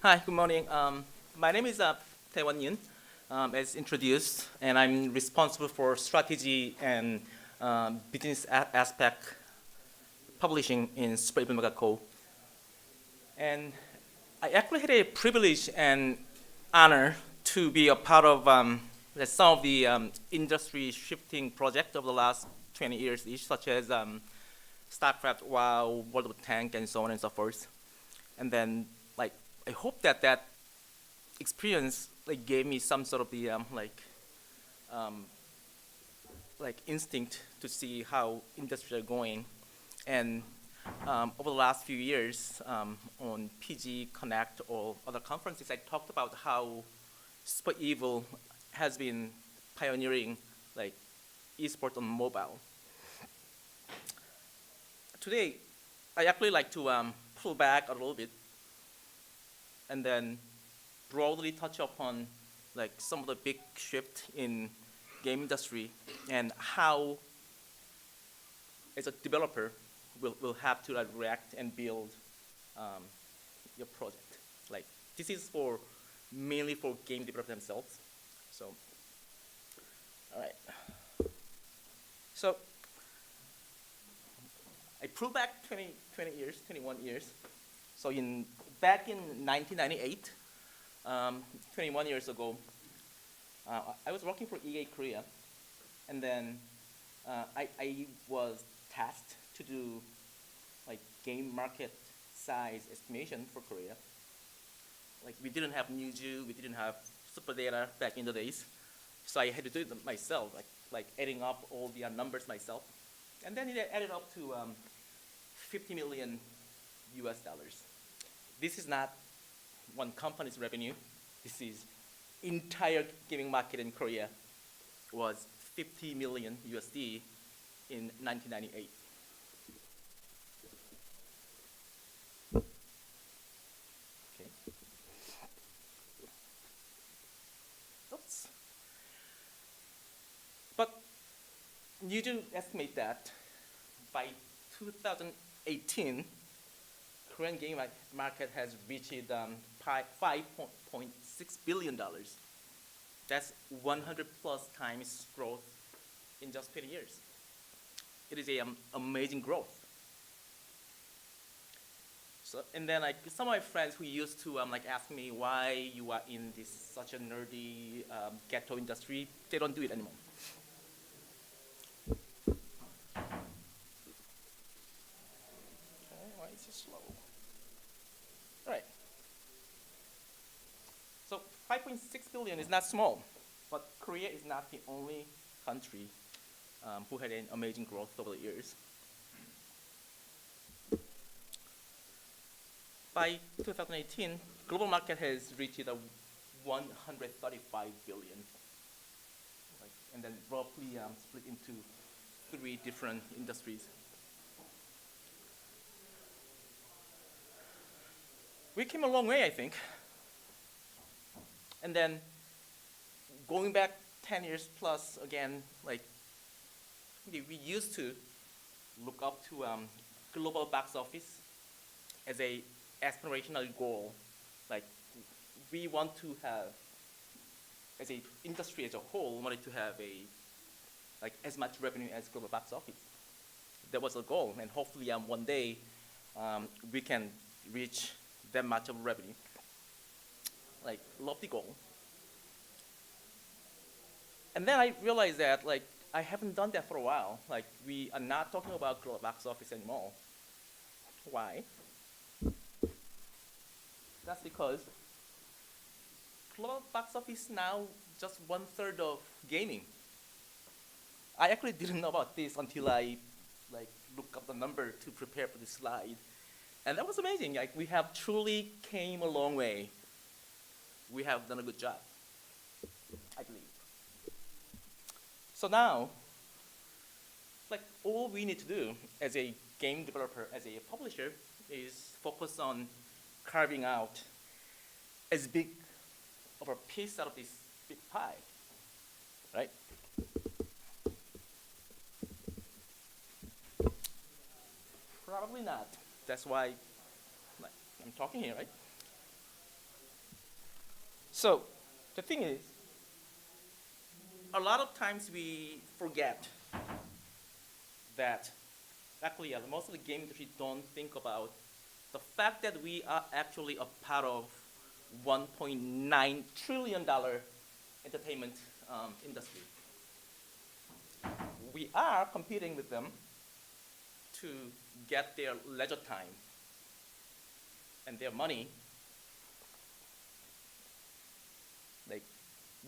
Hi, good morning. My name is Taewon, as introduced, and I'm responsible for strategy and business aspect publishing in Super Megacorp. And I actually had a privilege and honor to be a part of some of the industry shifting projects of the last 20 years each, such as StarCraft, WoW, World of Tanks, and so on and so forth. And then, like, I hope that experience gave me some sort of the um, instinct to see how industries are going. And over the last few years on PG Connect or other conferences, I talked about how Super Evil has been pioneering like esports on mobile. Today, I actually like to pull back a little bit and then broadly touch upon like some of the big shift in game industry and how, as a developer, will have to react and build um, your project. Like this is for mainly for game developers themselves. So, all right. So I pulled back 20 years, 21 years. So back in 1998, 21 years ago, I was working for EA Korea, and then I was tasked to do like game market size estimation for Korea. Like we didn't have Newzoo, we didn't have super data back in the days, so I had to do it myself, like adding up all the numbers myself, and then it added up to 50 million US dollars. This is not one company's revenue. This is entire gaming market in Korea was 50 million USD in 1998. Okay. Oops. But you do estimate that by 2018, Korean game market has reached $5.6 billion. That's 100 plus times growth in just 20 years. It is a amazing growth. So, and then like some of my friends who used to ask me why you are in this such a nerdy ghetto industry, they don't do it anymore. Okay, why is it slow? All right. So 5.6 billion is not small, but Korea is not the only country who had an amazing growth over the years. By 2018, global market has reached a 135 billion, like, and then roughly split into three different industries. We came a long way, I think. And then going back 10 years plus again, like we used to look up to global box office as a aspirational goal. Like we want to have, as a industry as a whole, wanted to have a like as much revenue as global box office. That was a goal, and hopefully one day we can reach that much of revenue. Like lofty goal. And then I realized that like I haven't done that for a while. Like we are not talking about global box office anymore. Why? That's because global box office now just 1/3 of gaming. I actually didn't know about this until I like looked up the number to prepare for this slide. And that was amazing. Like we have truly came a long way. We have done a good job, I believe. So now, like all we need to do as a game developer, as a publisher, is focus on carving out as big of a piece out of this big pie, right? Probably not. That's why like, I'm talking here, right? So the thing is, a lot of times we forget that actually most of the game industry don't think about the fact that we are actually a part of $1.9 trillion entertainment industry. We are competing with them to get their leisure time and their money, like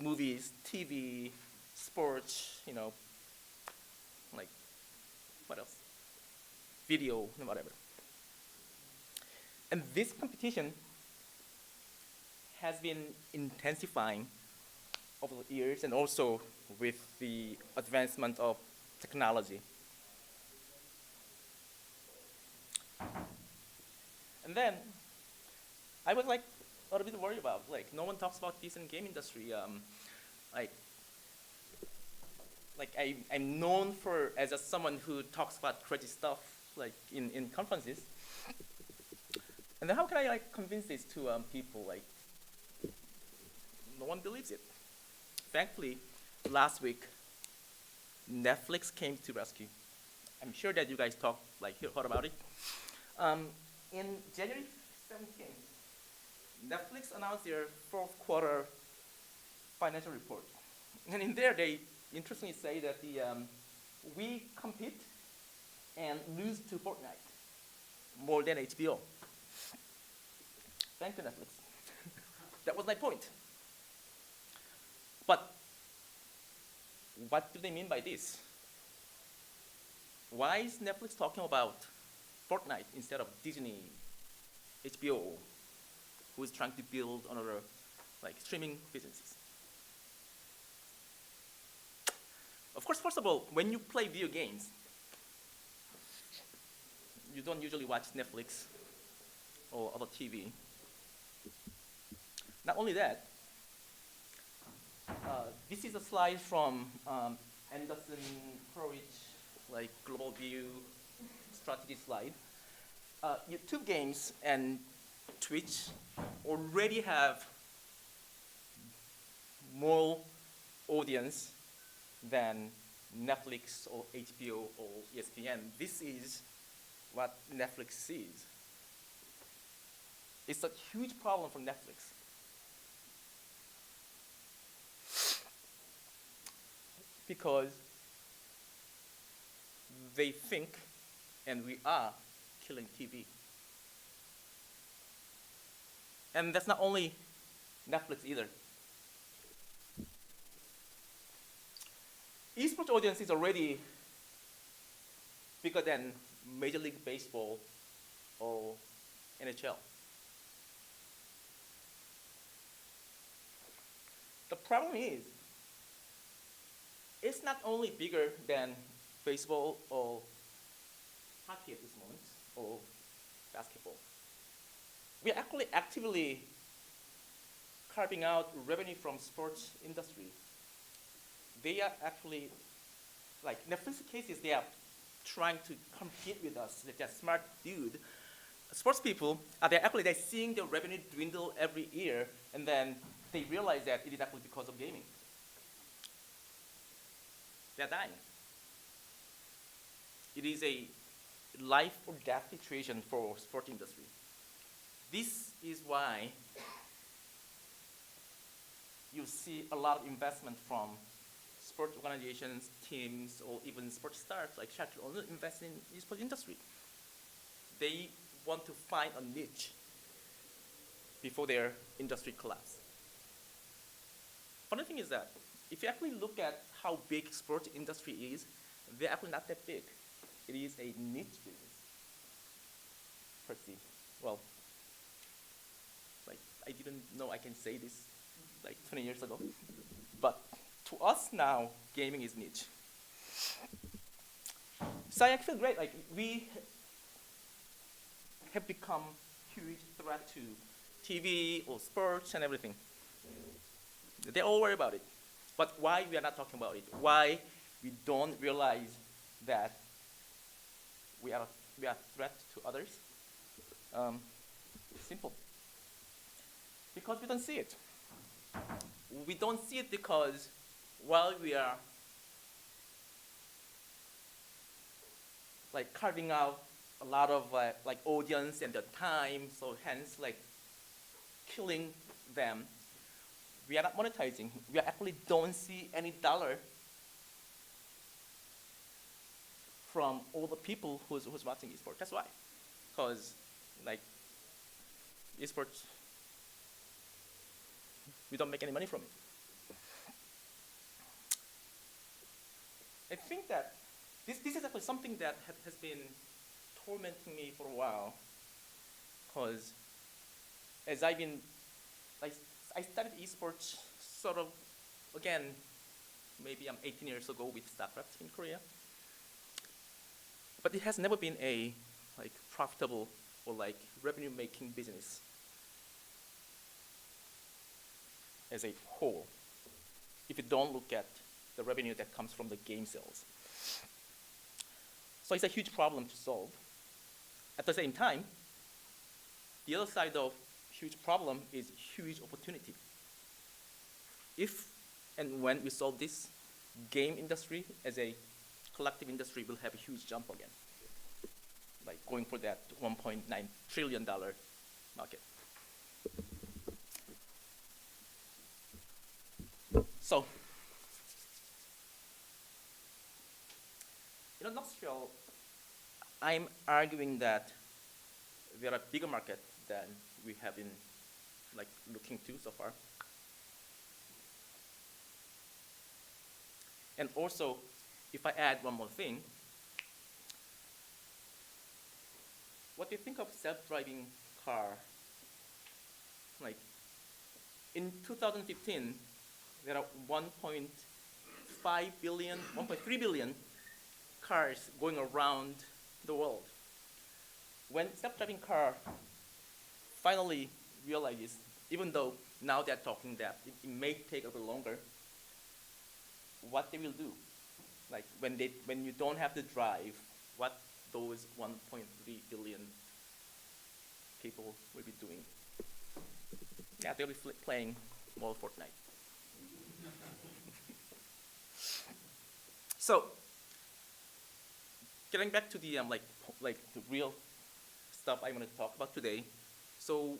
movies, TV, sports, like what else? Video, and whatever. And this competition has been intensifying over the years, and also with the advancement of technology. And then I was like a little bit worried about, like, no one talks about this in game industry. I'm known for as someone who talks about crazy stuff, like in conferences. And then how can I convince this to people? Like, no one believes it. Thankfully, last week, Netflix came to rescue. I'm sure that you guys heard about it. In January 17th, Netflix announced their fourth quarter financial report. And in there, they interestingly say that we compete and lose to Fortnite more than HBO. Thank you, Netflix. That was my point. But what do they mean by this? Why is Netflix talking about Fortnite instead of Disney, HBO, who is trying to build another streaming businesses? Of course, first of all, when you play video games, you don't usually watch Netflix or other TV. Not only that, this is a slide from Anderson Horowitz, global view strategy slide. YouTube games and Twitch already have more audience than Netflix or HBO or ESPN. This is what Netflix sees. It's a huge problem for Netflix. Because they think, and we are, killing TV. And that's not only Netflix either. Esports audience is already bigger than Major League Baseball or NHL. The problem is, it's not only bigger than baseball or hockey at this moment, or basketball. We are actually actively carving out revenue from sports industry. They are actually, Netflix cases, they are trying to compete with us. They're smart dude. Sports people, they're seeing their revenue dwindle every year, and then they realize that it is actually because of gaming. They're dying. It is a life or death situation for sport industry. This is why you see a lot of investment from sport organizations, teams, or even sports stars like Shaquille O'Neal invest in esports industry. They want to find a niche before their industry collapse. Funny thing is that if you actually look at how big sports industry is, they're actually not that big. It is a niche business, per se. Well, I didn't know I can say this 20 years ago. But to us now, gaming is niche. So I feel great. We have become huge threat to TV or sports and everything. They all worry about it. But why we are not talking about it? Why we don't realize that we are a threat to others? Simple. Because we don't see it. we don't see it because while we are like carving out a lot of like audience and the time, so hence like killing them, we are not monetizing. We actually don't see any dollar from all the people who's watching esports. That's why, because like esports, we don't make any money from it. I think that this is actually something that has been tormenting me for a while, because as I've been, like, I started esports sort of, again, maybe 18 years ago with StarCraft in Korea, but it has never been a like profitable or like revenue-making business as a whole, if you don't look at the revenue that comes from the game sales. So it's a huge problem to solve. At the same time, the other side of huge problem is huge opportunity. If and when we solve this, game industry as a collective industry will have a huge jump again, like going for that $1.9 trillion market. So, in a nutshell, I'm arguing that there are bigger markets than we have been like looking to so far. And also, if I add one more thing, what do you think of self-driving car? Like, in 2015, there are 1.5 billion, 1.3 billion cars going around the world. When self-driving car finally realizes, even though now they're talking that it may take a bit longer, what they will do, like when you don't have to drive, what those 1.3 billion people will be doing. Yeah, they'll be playing more Fortnite. So, getting back to the like the real stuff I want to talk about today. So,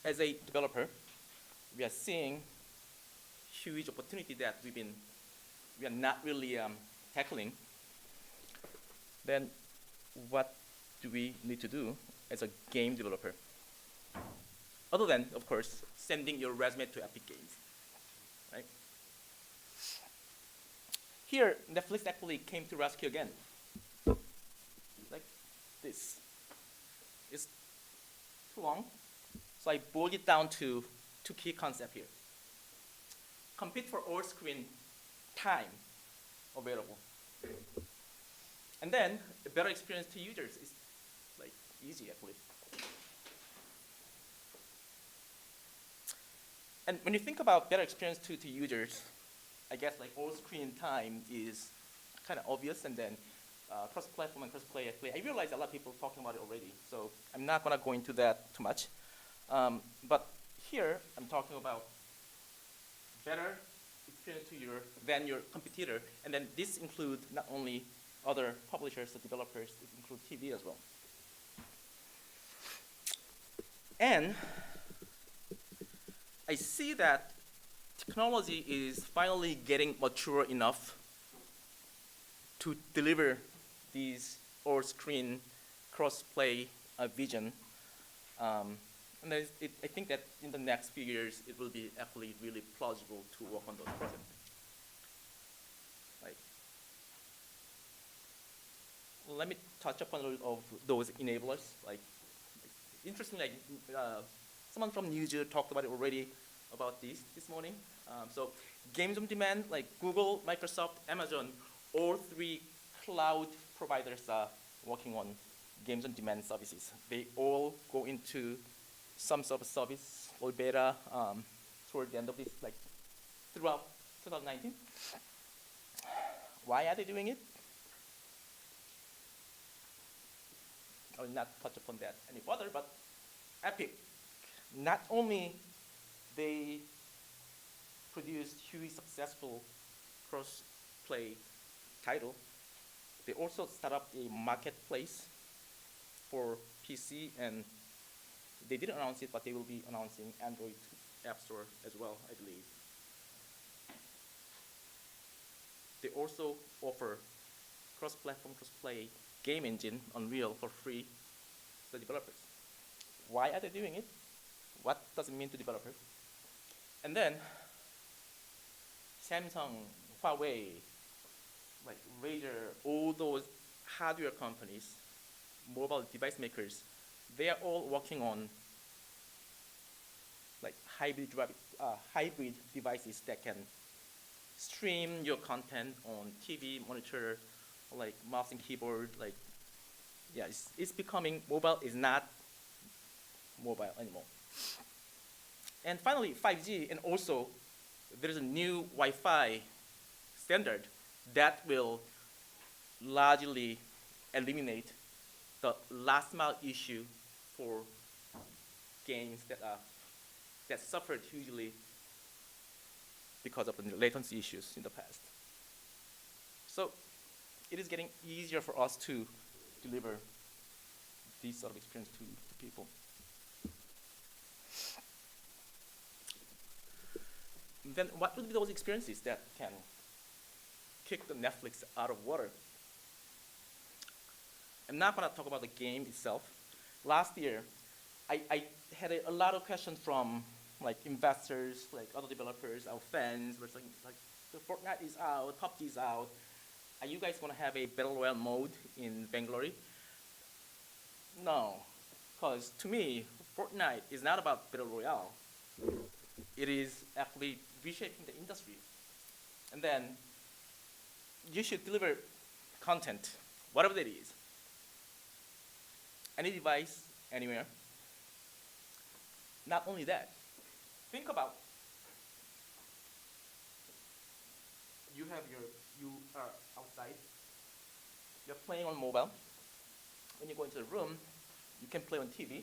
as a developer, we are seeing huge opportunity that we are not really tackling. Then, what do we need to do as a game developer? Other than, of course, sending your resume to Epic Games, right? Here, Netflix actually came to rescue again. Like this. It's too long, so I boiled it down to two key concepts here. Compete for all screen time available. And then, a better experience to users is like easy actually. And when you think about better experience to users, I guess like all screen time is kind of obvious, and then cross-platform and cross-play. I realize a lot of people are talking about it already, so I'm not going to go into that too much. But here, I'm talking about better experience than your competitor, and then this includes not only other publishers or developers, it includes TV as well. And I see that technology is finally getting mature enough to deliver these all-screen cross-play vision. And I think that in the next few years, it will be actually really plausible to work on those projects. Like, let me touch upon a little of those enablers. Like, interesting, like someone from Newzoo talked about it already about this morning. So games on demand, like Google, Microsoft, Amazon, all three cloud providers are working on games on demand services. They all go into some sort of service or beta toward the end of this, like throughout 2019. Why are they doing it? I will not touch upon that any further, but Epic, not only they produced huge successful cross-play title. They also start up a marketplace for PC, and they didn't announce it, but they will be announcing Android App Store as well, I believe. They also offer cross-platform, cross-play game engine, Unreal, for free to the developers. Why are they doing it? What does it mean to developers? And then Samsung, Huawei, like Razer, all those hardware companies, mobile device makers, they are all working on like hybrid devices that can stream your content on TV, monitor, like mouse and keyboard. Like, yeah, it's becoming mobile is not mobile anymore. And finally, 5G, and also there's a new Wi-Fi standard that will largely eliminate the last mile issue for games that suffered hugely because of the latency issues in the past. So it is getting easier for us to deliver this sort of experience to people. Then what would be those experiences that can kick the Netflix out of water? I'm not going to talk about the game itself. Last year, I had a lot of questions from like investors, like other developers, our fans, were saying like, the Fortnite is out, PUBG is out. Are you guys going to have a battle royale mode in Bangalore? No, because to me, Fortnite is not about battle royale. It is actually reshaping the industry. And then you should deliver content, whatever that is. Any device, anywhere. Not only that, think about you are outside, you're playing on mobile. When you go into the room, you can play on TV.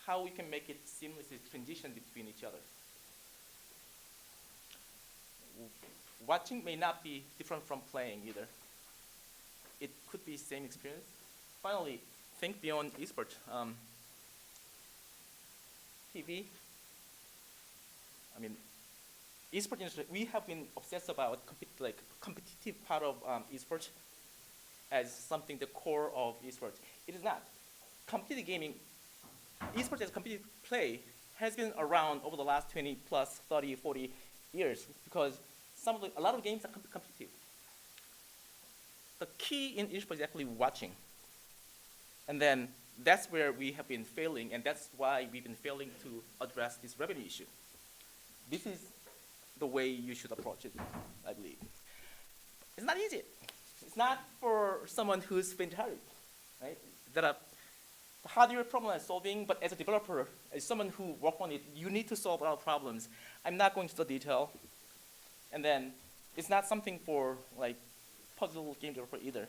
How we can make it seamlessly transition between each other. Watching may not be different from playing either. It could be same experience. Finally, think beyond esports. TV. I mean, esports industry. We have been obsessed about competitive part of esports as something the core of esports. It is not. Competitive gaming, esports as competitive play has been around over the last 20 plus 30, 40 years because a lot of games are competitive. The key in esports is actually watching. And then that's where we have been failing, and that's why we've been failing to address this revenue issue. This is the way you should approach it, I believe. It's not easy. It's not for someone who's faint-hearted, right? There are hardware problem solving, but as a developer, as someone who works on it, you need to solve a lot of problems. I'm not going into the detail. And then it's not something for like puzzle game developer either.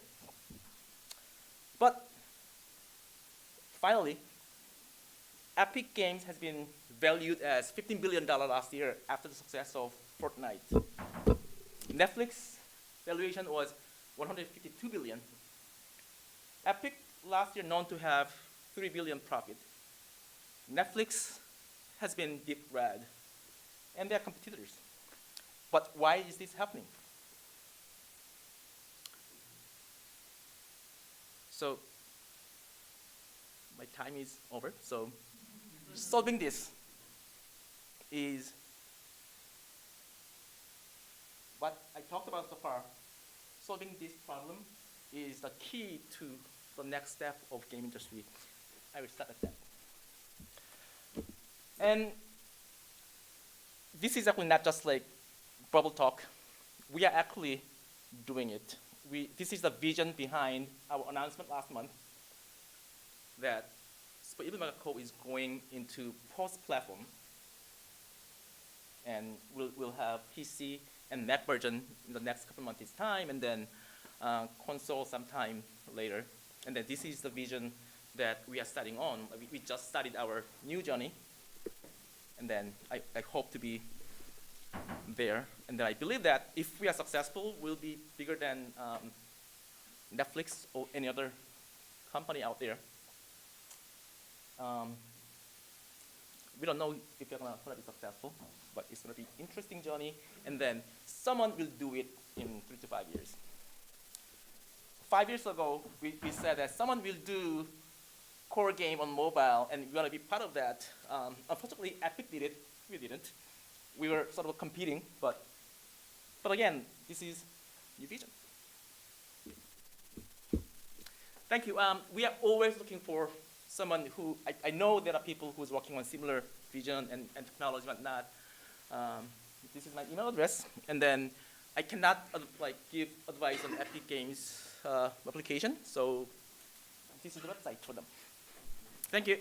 But finally, Epic Games has been valued as $15 billion last year after the success of Fortnite. Netflix valuation was $152 billion. Epic last year known to have $3 billion profit. Netflix has been deep red, and they're competitors. But why is this happening? So my time is over. So solving this is what I talked about so far. Solving this problem is the key to the next step of game industry. I will start at that. And this is actually not just like bubble talk. We are actually doing it. This is the vision behind our announcement last month that Megacorp is going into post-platform, and we'll have PC and Mac version in the next couple months' time, and then console sometime later. And then this is the vision that we are starting on. We just started our new journey, and then I hope to be there. And then I believe that if we are successful, we'll be bigger than Netflix or any other company out there. We don't know if we're gonna be successful, but it's gonna be interesting journey. And then someone will do it in 3 to 5 years. 5 years ago, we said that someone will do core game on mobile, and we want to be part of that. Unfortunately, Epic did it. We didn't. We were sort of competing, but again, this is new vision. Thank you. We are always looking for someone who, I know there are people who's working on similar vision and technology and whatnot. This is my email address, and then I cannot give advice on Epic Games application, so this is the website for them. Thank you.